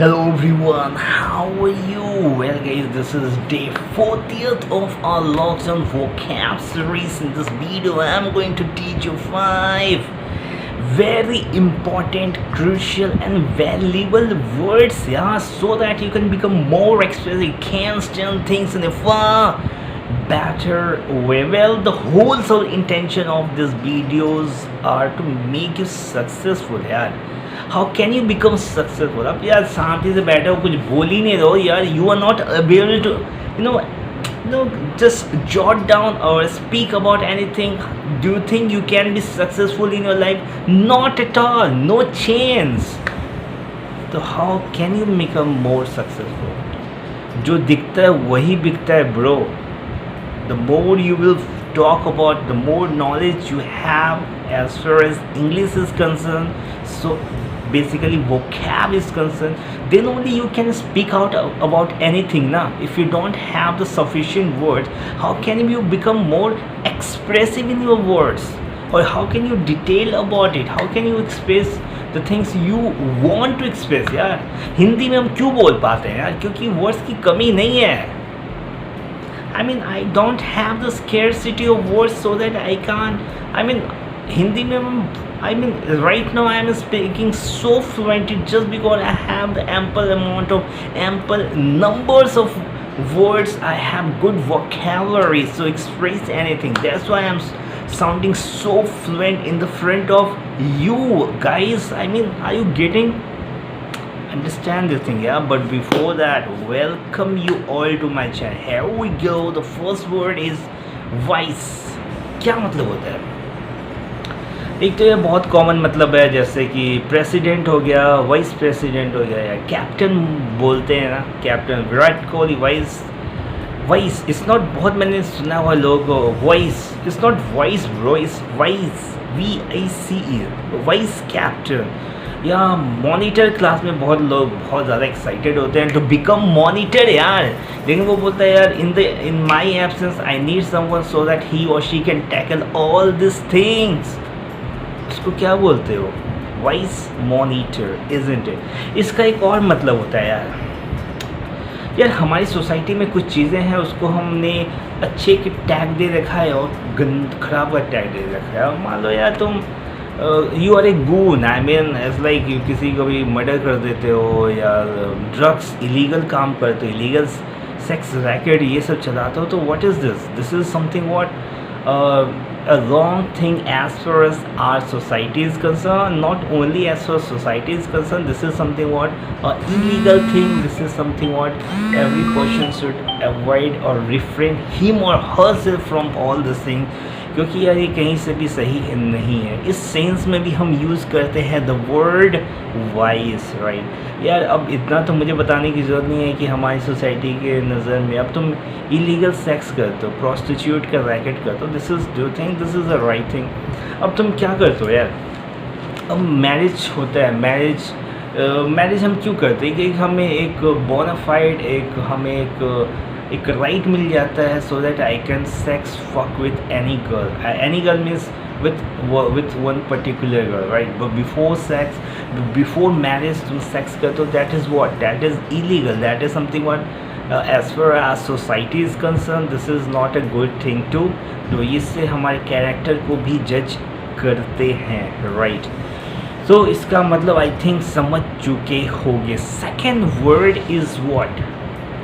Hello everyone, how are you? Well guys, this is day 40th of our lockdown vocab series. In this video, I'm going to teach you 5 very important, crucial and valuable words, yeah, so that you can become more expressive, you can stand things in a far better way. Well, the whole sole intention of these videos are to make you successful, yeah. How can you become successful? अब यार शांति से बैठे हो, कुछ बोल ही नहीं रहो यार. You are not able to know just jot down or speak about anything. Do you think you can be successful in your life? Not at all, no chance. तो how can you become more successful? जो दिखता है वही बिकता है bro. The more you will talk about, the more knowledge you have as far as English is concerned, so basically vocab is concerned, then only you can speak out about anything now. If you don't have the sufficient words, how can you become more expressive in your words, or how can you detail about it, how can you express the things you want to express? यार हिंदी में हम क्यों बोल पाते हैं यार? क्योंकि words की कमी नहीं है. I mean, I don't have the scarcity of words so that I can't. I mean, Hindi में right now I am speaking so fluently just because I have the ample numbers of words. I have good vocabulary to express anything. That's why I'm sounding so fluent in the front of you guys. I mean, are you getting? Understand this thing, yeah. But before that, welcome you all to my channel. Here we go. The first word is vice. क्या मतलब होता है? एक तो ये बहुत common मतलब है, जैसे कि प्रेसिडेंट हो गया, वाइस प्रेसिडेंट हो गया, या कैप्टन बोलते हैं ना, captain Virat Kohli. Vice vice it's not, बहुत मैंने सुना हुआ लोग vice, it's not vice bro, it's vice, VICE, vice captain. या मॉनिटर क्लास में बहुत लोग बहुत ज़्यादा एक्साइटेड होते हैं टू बिकम मॉनिटर यार, लेकिन वो बोलता है यार in my absence I need someone so that he और she can tackle all this things. इसको क्या बोलते हो? Vice monitor, isn't it? इसका एक और मतलब होता है यार हमारी सोसाइटी में कुछ चीज़ें हैं, उसको हमने अच्छे के टैग दे रखा है और खराब का टैग दे रखा है. और मान लो यार तुम you are a goon, I mean as like किसी को भी मर्डर कर देते हो, या ड्रग्स इलीगल काम करते हो, इलीगल सेक्स रैकेट ये सब चलाते हो, तो what is this? This is something what a wrong thing as far as our society is concerned. Not only as far as society is concerned, this is something what illegal thing. This is something what every person should avoid or refrain him or herself from all this thing. क्योंकि यार ये कहीं से भी सही नहीं है. इस सेंस में भी हम यूज़ करते हैं द वर्ड वाइस, राइट यार. अब इतना तो मुझे बताने की ज़रूरत नहीं है कि हमारी सोसाइटी के नज़र में अब तुम इलीगल सेक्स करते हो, प्रोस्टिट्यूट का रैकेट करते हो, this is, do think this is the right thing? अब तुम क्या करते हो यार? अब मैरिज होता है, मैरिज हम क्यों करते हैं? कि हमें एक बोनाफाइड हमें एक राइट मिल जाता है so that I can sex fuck with any girl means with one particular girl, right? But before sex, before marriage तुम सेक्स करते हो, that is what? That is illegal. That is something what as far as society is concerned, this is not a good thing to do. इससे हमारे character को भी जज करते हैं, right? So इसका मतलब आई थिंक समझ चुके होंगे. Second word is what?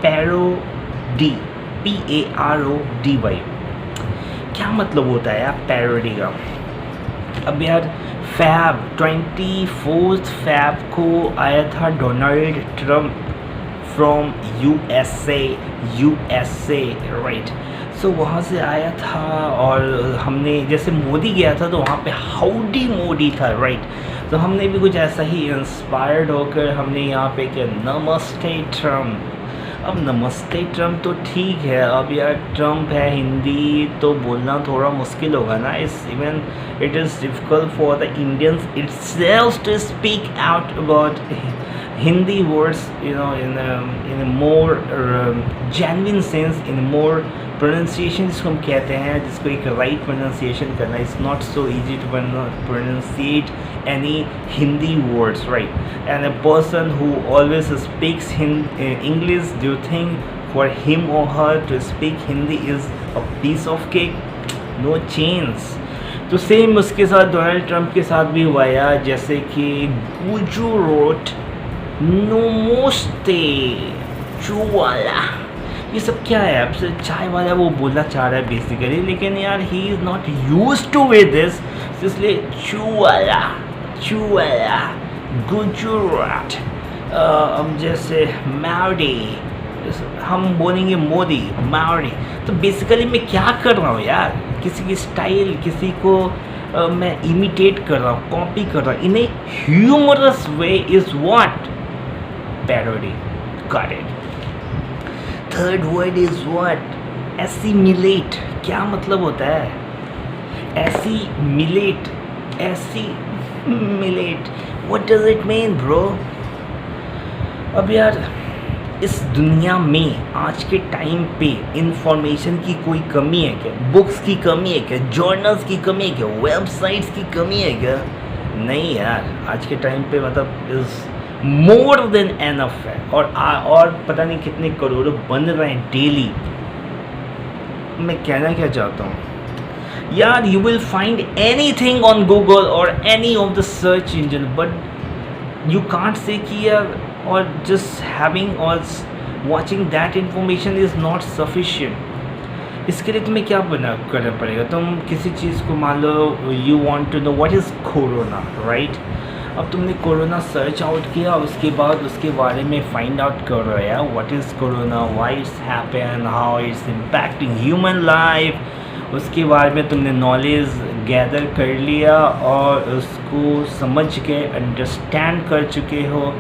Parody, PARODY. क्या मतलब होता है यार पैरोडी का? अब यार फैब 24 फैब को आया था Donald Trump from USA, right. So वहाँ से आया था और हमने जैसे मोदी गया था तो वहाँ पे हाउडी मोदी था, राइट. तो हमने भी कुछ ऐसा ही इंस्पायर्ड होकर हमने यहाँ पे क्या, नमस्ते ट्रम्प. अब नमस्ते ट्रम्प तो ठीक है, अब यार ट्रम्प है, हिंदी तो बोलना थोड़ा मुश्किल होगा ना. Even it is difficult for the Indians itself to speak out about Hindi words, in a more genuine sense, in a more pronunciation जिसको हम कहते हैं, जिसको एक right pronunciation करना. It's not so easy to pronunciate any Hindi words, right? And a person who always speaks English, do you think for him or her to speak Hindi is a piece of cake? No chance. तो same उसके साथ Donald Trump के साथ भी हुआ यार, जैसे कि गुजू रोट नमस्ते चुवाला, ये सब क्या है? आपसे चाय वाला वो बोलना चाह रहा है बेसिकली, लेकिन यार he is not used to with this, इसलिए चुवाला चुवाला गुजरात. अब जैसे मैडी, हम बोलेंगे मोदी मावड़ी. तो बेसिकली मैं क्या कर रहा हूँ यार, किसी की स्टाइल, किसी को मैं इमिटेट कर रहा हूँ, कॉपी कर रहा हूँ in a humorous way. Is what? Parody. Got it. Third word is what? Assimilate. क्या मतलब होता है assimilate? Assimilate, what does it mean bro? अब यार इस दुनिया में आज के टाइम पे इंफॉर्मेशन की कोई कमी है क्या? बुक्स की कमी है क्या? जर्नल्स की कमी है क्या? वेबसाइट्स की कमी है क्या? नहीं यार, आज के टाइम पे मतलब इज़ मोर देन एनफ है. और पता नहीं कितने करोड़ों बन रहे हैं डेली. मैं कहना क्या चाहता हूँ यार, you will find any thing on Google और any of the search engine, but you can't say कि यार, or just having or watching that information is not sufficient. इसके लिए तुम्हें क्या करना पड़ेगा? तुम किसी चीज़ को मान लो, you want to know what is corona, right? अब तुमने कोरोना सर्च आउट किया, उसके बाद उसके बारे में फाइंड आउट कर रहे हैं what is corona, why it's happen, how it's impacting human life. उसके बारे में तुमने नॉलेज गैदर कर लिया और उसको समझ के अंडरस्टैंड कर चुके हो.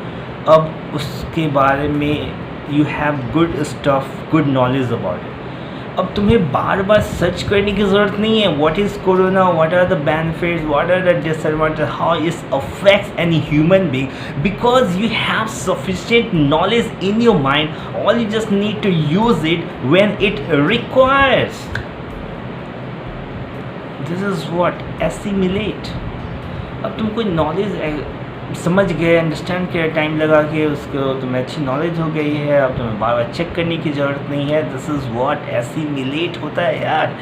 अब उसके बारे में you have good stuff, good knowledge about it. अब तुम्हें बार बार सर्च करने की ज़रूरत नहीं है. What is corona, what are the benefits, what are the disadvantage, how it affects any human being, because you have sufficient knowledge in your mind. All you just need to use it when it requires. This is what assimilate. अब तुम कोई knowledge समझ गए, understand किया, time लगा के उसको, तुम्हें अच्छी नॉलेज हो गई है, अब तुम्हें बार बार चेक करने की ज़रूरत नहीं है. दिस इज़ व्हाट एसिमिलेट होता है यार.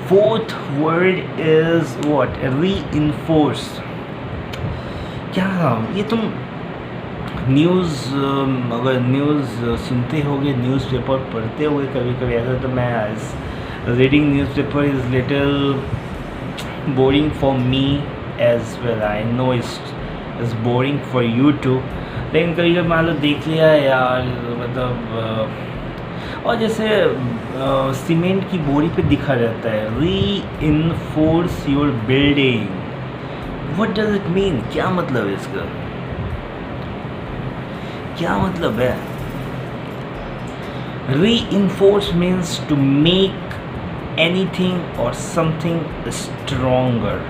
Fourth word is what? Reinforce. क्या ये तुम न्यूज़, अगर न्यूज़ सुनते होगे, न्यूज़पेपर पढ़ते होगे कभी कभी ऐसा, तो मैं reading newspaper is little boring for me as well. I know is boring for you too, लेकिन कभी कभी मान लो देख लिया यार, मतलब और जैसे सीमेंट की बोरी पे दिखा रहता है reinforce your building. What does it mean? क्या मतलब है इसका? क्या मतलब है? Reinforce means to make anything और समथिंग स्ट्रोंगर.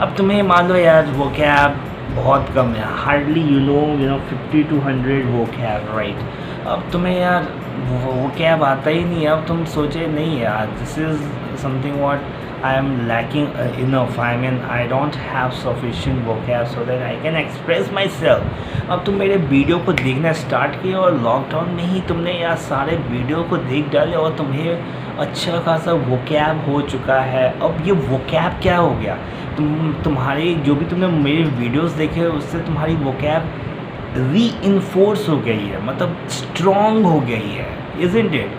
अब तुम्हें मान लो यार वोकैब बहुत कम है, hardly you know 50 to 100 vocab, right? अब तुम्हें यार वोकैब आता ही नहीं है. अब तुम सोचे नहीं यार, this is something what I am lacking enough. I mean I don't have sufficient vocab so that I can express my self. अब तुम मेरे वीडियो को देखना स्टार्ट किए और लॉकडाउन में ही तुमने यार सारे वीडियो को देख डाले और तुम्हें अच्छा खासा वोकैब हो चुका है. अब ये वोकैब क्या हो गया? तुम्हारे जो भी तुमने मेरे वीडियोस देखे उससे तुम्हारी वोकैब रीइंफोर्स हो गई है, मतलब स्ट्रॉन्ग हो गई है, isn't it?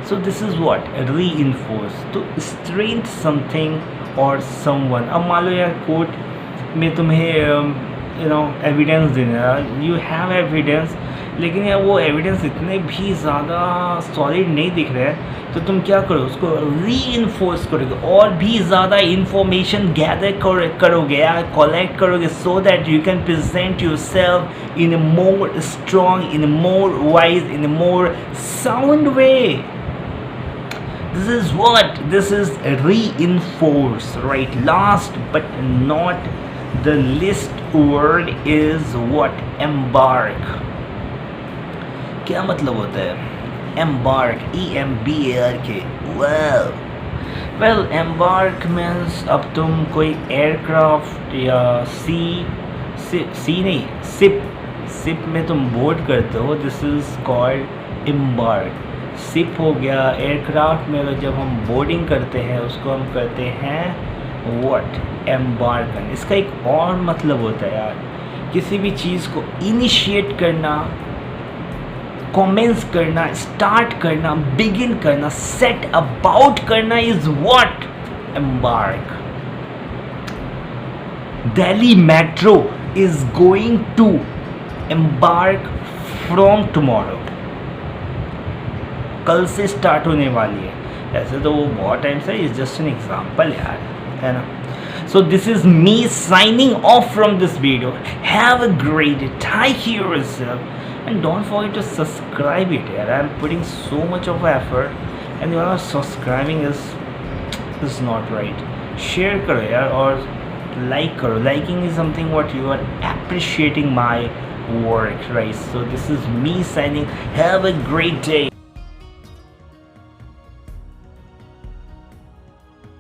So this is what reinforce, to strength something और समवन. अब मान लो यार कोर्ट में तुम्हें एविडेंस देना, यू हैव एविडेंस, लेकिन यार वो एविडेंस इतने भी ज़्यादा सॉलिड नहीं दिख रहे हैं, तो तुम क्या करो, उसको रीइंफोर्स करोगे और भी ज़्यादा इंफॉर्मेशन गैदर करोगे या कलेक्ट करोगे, so that you can present yourself in a more strong, in a more wise, in a more sound way. This is what? This is reinforce, right? Last but not the least word is what? Embark. क्या मतलब होता है embark? EMBARK. Well, well, embark means अब तुम कोई aircraft या सी नहीं, SIP में तुम बोर्ड करते हो, this is called embark. Ship हो गया. एयरक्राफ्ट में जब हम बोर्डिंग करते हैं उसको हम कहते हैं व्हाट? एम्बार्कन. इसका एक और मतलब होता है यार, किसी भी चीज़ को इनिशिएट करना, कमेंस करना, स्टार्ट करना, बिगिन करना, सेट अबाउट करना is what? Embark. Delhi metro is going to embark from tomorrow. कल से स्टार्ट होने वाली है. ऐसे तो वो बहुत टाइम से, इज जस्ट एन एग्जाम्पल यार, है ना. So this is me signing off from this video. Have a great day. Take care of yourself and don't forget to subscribe it यार. I am putting so much of effort and you are subscribing is not right. Share करो यार और like करो. Liking is something what you are appreciating my work, right? So this is me signing. Have a great day.